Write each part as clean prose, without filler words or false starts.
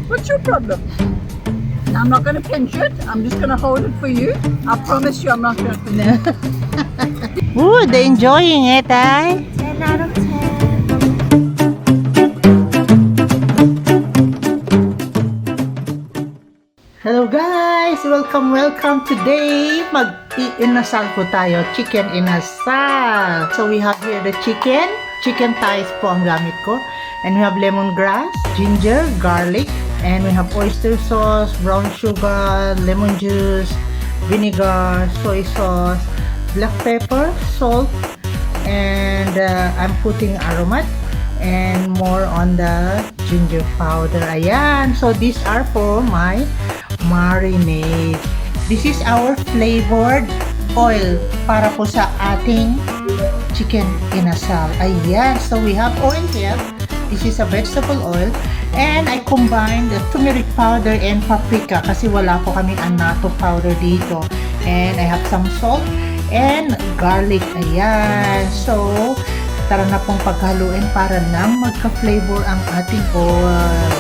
What's your problem? I'm not going to pinch it. I'm just going to hold it for you. I promise you I'm not going to pinch it. Ooh, they're enjoying it, eh? 10 out of 10. Hello guys! Welcome! Today, mag-inasal po tayo. Chicken inasal. So we have here the chicken. Chicken thighs po ang gamit ko. And we have lemongrass, ginger, garlic. And we have oyster sauce, brown sugar, lemon juice, vinegar, soy sauce, black pepper, salt. And I'm putting aromat. And more on the ginger powder. Ayan. So these are for my marinade. This is our flavored oil para po sa ating chicken inasal. Ayan. So we have oil here. This is a vegetable oil. And I combined the turmeric powder and paprika kasi wala po kaming annatto powder dito. And I have some salt and garlic. Ayan. So tara na pong paghaluin para nang magka-flavor ang ating oil.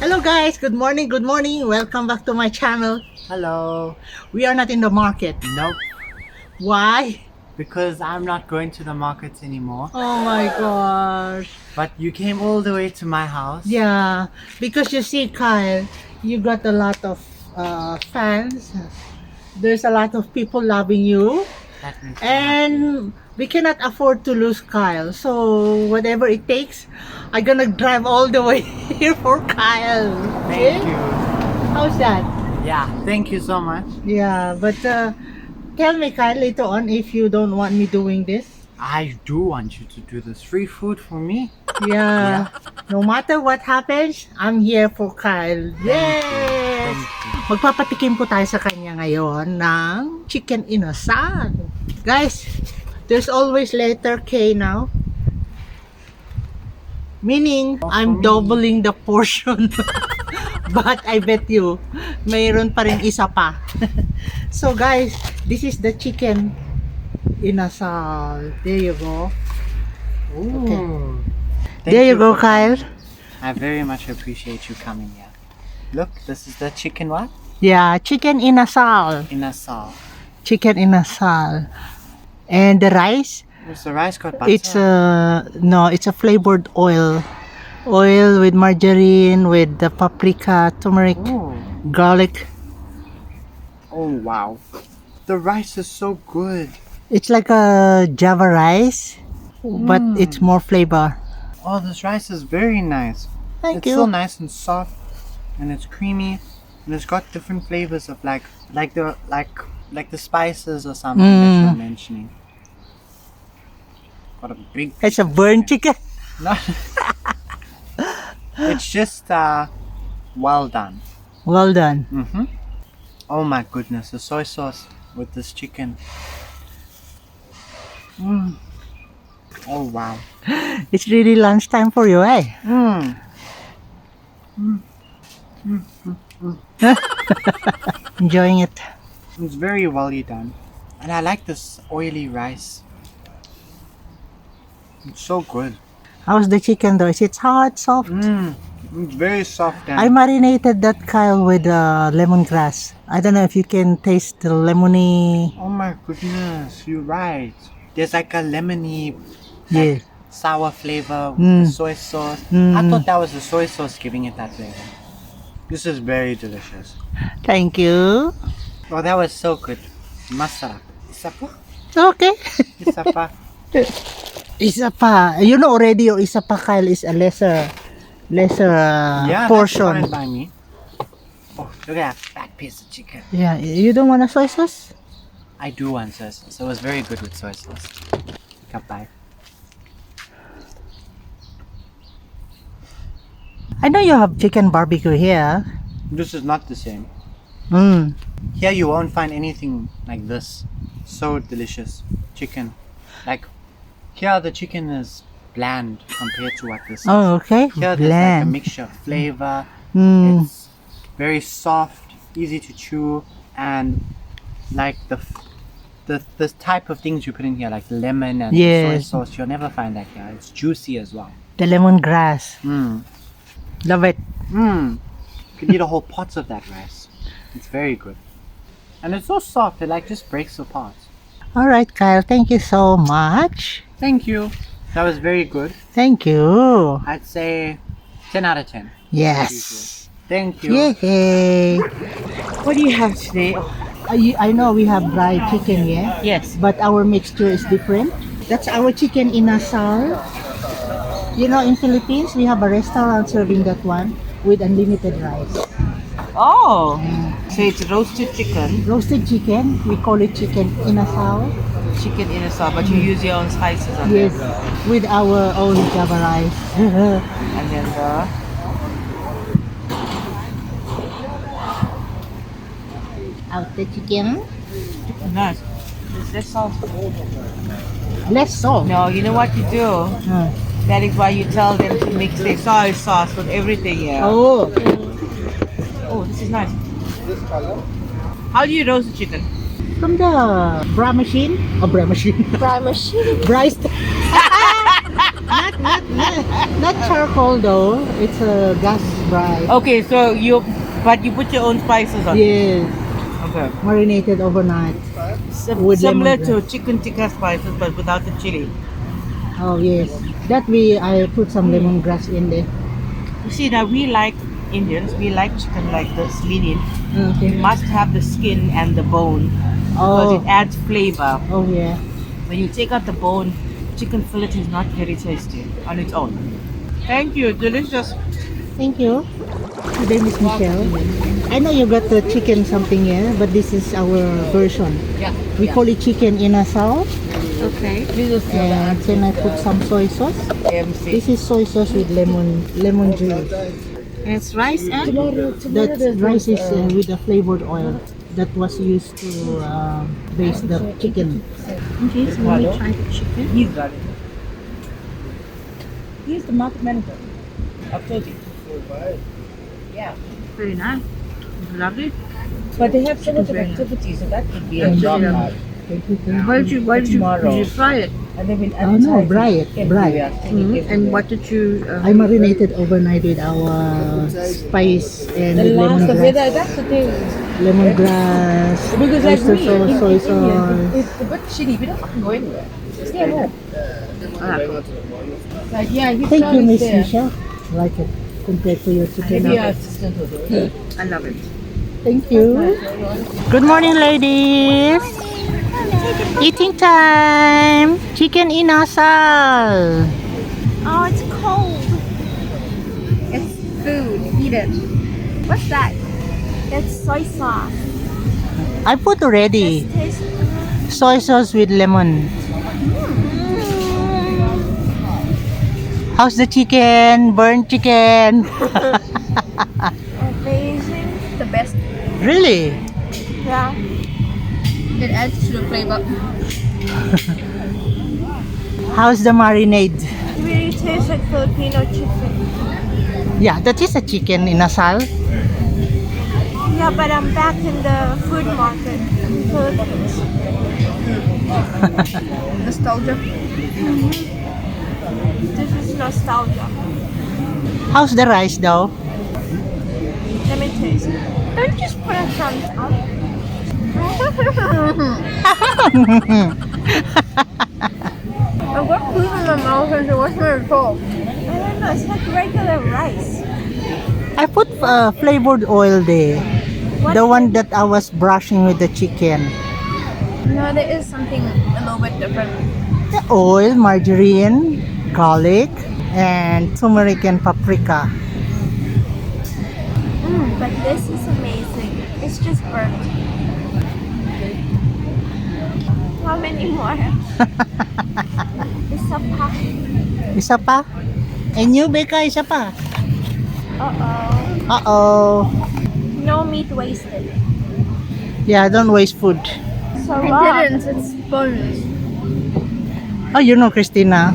Hello guys, good morning. Welcome back to my channel. Hello. We are not in the market. Nope. Why? Because I'm not going to the markets anymore. Oh my gosh. But you came all the way to my house. Yeah, because you see, Kyle, you got a lot of fans. There's a lot of people loving you. That makes me happy. And we cannot afford to lose Kyle. So whatever it takes, I'm gonna drive all the way here for Kyle. Okay? Thank you. How's that? Yeah, thank you so much. Yeah, but tell me, Kyle, later on if you don't want me doing this. I do want you to do this free food for me. Yeah. No matter what happens, I'm here for Kyle. Yes! Thank you. Magpapatikim po tayo sa kanya ngayon ng chicken inasal. Guys, there's always letter K now. Meaning, I'm doubling the portion. But I bet you, mayroon pa rin isa pa. So guys, this is the chicken inasal. There you go. Ooh. Okay. Thank There you go, for Kyle. coming. I very much appreciate you coming here. Look, this is the chicken what? Yeah, chicken inasal. Inasal. Chicken inasal. And the rice, Where's the rice got butter? it's a flavored oil. Oil with margarine, with the paprika, turmeric, Ooh. garlic. Oh wow. The rice is so good. It's like a Java rice, but it's more flavor. Oh, this rice is very nice. Thank It's you. so nice and soft, and it's creamy, and it's got different flavors of like the spices or something that you're mentioning. Got a big. It's a burnt chicken. No, It's just well done. Well done. Mm-hmm. Oh my goodness, the soy sauce with this chicken. Oh wow. It's really lunchtime for you, eh? Enjoying it. It's very well done. And I like this oily rice. It's so good. How's the chicken though? Is it hard, soft? It's very soft and I marinated that, Kyle, with lemongrass. I don't know if you can taste the lemony. oh my goodness, you're right. There's like a lemony Yeah. sour flavor with the soy sauce. I thought that was the soy sauce giving it that flavor. This is very delicious. Thank you. Oh, that was so good. Masarap. Isa pa? Okay. Isa pa? Isa pa. You know already, yung isa pa, Kyle, is a lesser Yeah, portion. that's fine by me. Oh, look at that fat piece of chicken. Yeah, you don't want a soy sauce? I do want soy sauce. So it was very good with soy sauce. Kapay. I know you have chicken barbecue here. This is not the same. Mm. Here you won't find anything like this. So delicious. Chicken. Like, here the chicken is bland compared to what this is. Oh, okay. Here there's like a Bland. mixture of flavor. Mm. It's very soft, easy to chew, and like the type of things you put in here, like the lemon and the soy Yes. sauce, you'll never find that here. It's juicy as well. The lemongrass. Mm. Love it. You could eat a whole pot of that rice. It's very good. And it's so soft, it like just breaks apart. All right, Kyle. Thank you so much. Thank you. That was very good. Thank you. I'd say 10 out of 10. Yes. Thank you. Yay. What do you have today? I know we have dry chicken, yeah? Yes. But our mixture is different. That's our chicken inasal. You know, in Philippines, we have a restaurant serving that one with unlimited rice. Oh, so it's roasted chicken, Roasted chicken, we call it chicken inasal. chicken in a sauce, but you use your own spices on Yes, it. with our own Java rice. And then the Out the chicken. nice. This sauce. Less salt. No, you know what you do? Uh, That is why you tell them to mix their soy sauce with everything here. Oh, Oh, this is nice. How do you roast the chicken? from the bra machine. Oh, bra machine. Fry machine. Bryce. Not charcoal though. It's a gas bry. Okay, so you put your own spices on it. Yes, Okay. marinated overnight. With Similar lemongrass. to chicken tikka spices, but without the chili. Oh yes, that I put some lemongrass in there. You see, now we like Indians, we like chicken like this, meaning you Okay. must have the skin and the bone because Oh, it adds flavor. oh yeah. When you take out the bone, chicken fillet is not very tasty on its own. Thank you, delicious. Thank you. Today, Miss Michelle. I know you got the chicken something here, but this is our version. Yeah. We call it chicken inasal. Okay. And then I put some soy sauce. MC. This is soy sauce with lemon juice. And it's rice and That rice is with a flavored oil that was used to base the chicken. Okay, so let me try the chicken. he's got it. Here's the market manager. I've told you. Very nice. It's lovely. But they have so much of very nice. activity, so that could be a Actually, job. Why did you fry it? And they've been Oh no, advertising bry everywhere. it. And what did you? I marinated overnight with our spice and The with last of it, lemongrass. that's the thing. Lemongrass, Because like oyster me, sauce, soy sauce. it's a bit shitty. We don't fucking go anywhere. Stay home. Like, yeah, he's Thank you, always Miss there. Michelle. Like it compared to your chicken. Maybe our assistant will do it. I love it. Thank you. Good morning, ladies. Eating time. Chicken inasal. Oh, it's cold. It's food. Eat it. What's that? It's soy sauce. I put already Tastes soy sauce with lemon. How's the chicken? Burnt chicken. Amazing. The best. Really? Yeah. It adds to the flavor. How's the marinade? It really tastes like Filipino chicken. Yeah, that is a chicken inasal. Yeah, but I'm back in the food market in Philippines. Nostalgia. This is nostalgia. How's the rice though? Let me taste. Don't just put a thumbs up. I've got food in my mouth and it wasn't at all. I don't know, it's like regular rice. I put flavored oil there. What? The one that I was brushing with the chicken. No, there is something a little bit different. The oil, margarine, garlic, and turmeric and paprika. But this is amazing. It's just burnt. How many more? Isa pa. Isa pa? And you, Becca, isa pa? Uh-oh. Uh-oh. No meat wasted. Yeah, don't waste food. So I didn't. It's bonus. Oh, you know, Christina,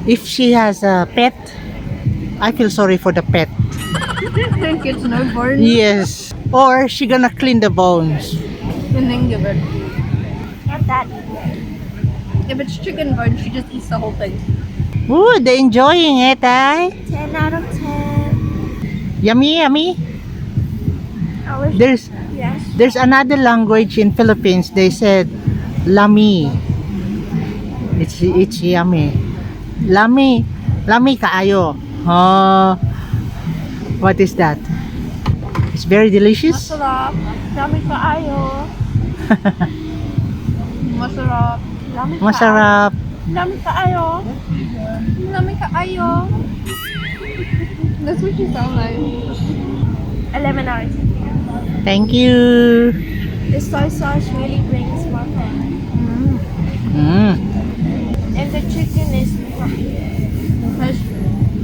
if she has a pet, I feel sorry for the pet. You think it's no burn? Yes. Or she gonna clean the bones. And then give it. Not that. If it's chicken bone, she just eats the whole thing. Ooh, they're enjoying it, eh? 10 out of 10. Yummy, yummy. I wish. Yes. There's another language in Philippines. They said lami. It's yummy. Lami kaayo. Oh, what is that? It's very delicious. Masarap. Dami kaayo. Masarap. Dami Masarap. Dami kaayo. Dami kaayo. That's what you sound like. 11 out of 10. Thank you. The soy sauce really brings more fun. And the chicken is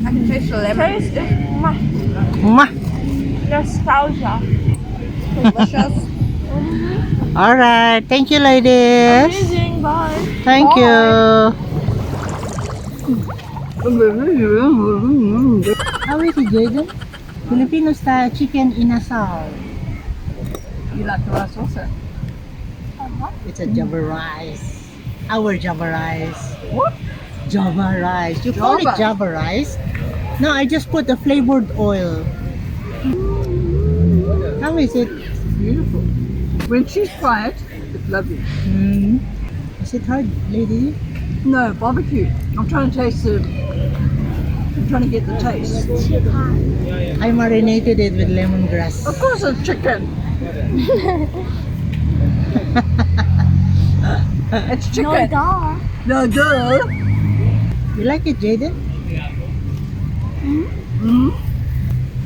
I can taste the lemon. taste is Mwah. nostalgia. Delicious. All right. Thank you, ladies. Amazing, bye. Thank you. How is it, Jaden? Filipino style chicken inasal. You like the rice also? It's a Java rice. Our Java rice. What? Java rice. You call it Java? Java rice? No, I just put a flavored oil. How is it? Beautiful. When she's quiet, it's lovely. Is it hard, lady? No, barbecue. I'm trying to taste the. I'm trying to get the taste. I marinated it with lemongrass. Of course, it's chicken. It's chicken. duh. No, duh. You like it, Jaden?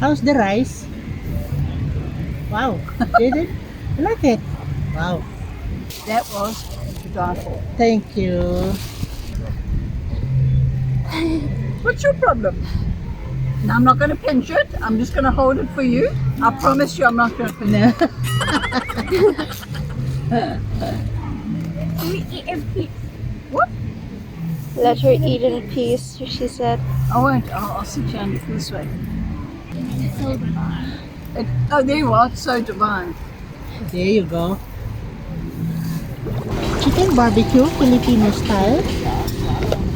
How's the rice? Wow, Jaden, you like it? Wow, That was to die for. thank you. What's your problem? Now, I'm not going to pinch it. I'm just going to hold it for you. I promise you I'm not going to pinch it. We eat in peace. What? Let her eat in peace, she said. I won't. I'll sit you on this way. Oh, there you are. It's so divine. There you go. Chicken barbecue, Filipino style.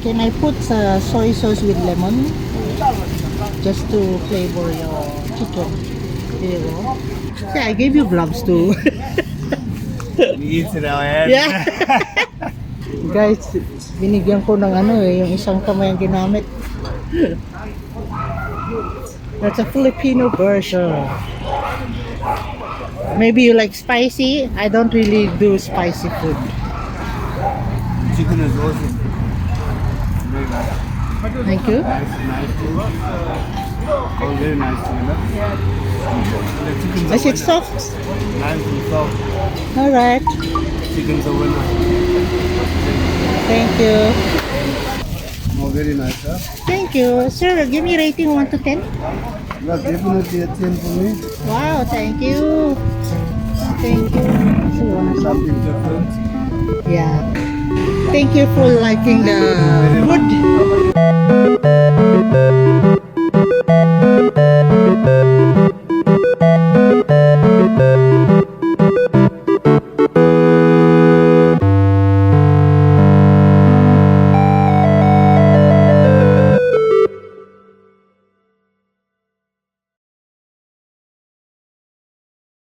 Can I put soy sauce with lemon? Just to flavor your chicken. There you go. See, I gave you gloves too. Yeah. Guys, binigyan ko ng yung isang kamay ang ginamit. That's a Filipino version. Maybe you like spicy. I don't really do spicy food. Chicken is also very nice. Thank you. Nice too. All very nice together. The chicken's Is it soft? Nice and soft. Alright. Chicken's a winner. Thank you. very nice, huh? Thank you. Sir, give me rating 1 to 10. Well, definitely a 10 for me. Wow, thank you. Thank you. Something different. Yeah. Thank you for liking the food.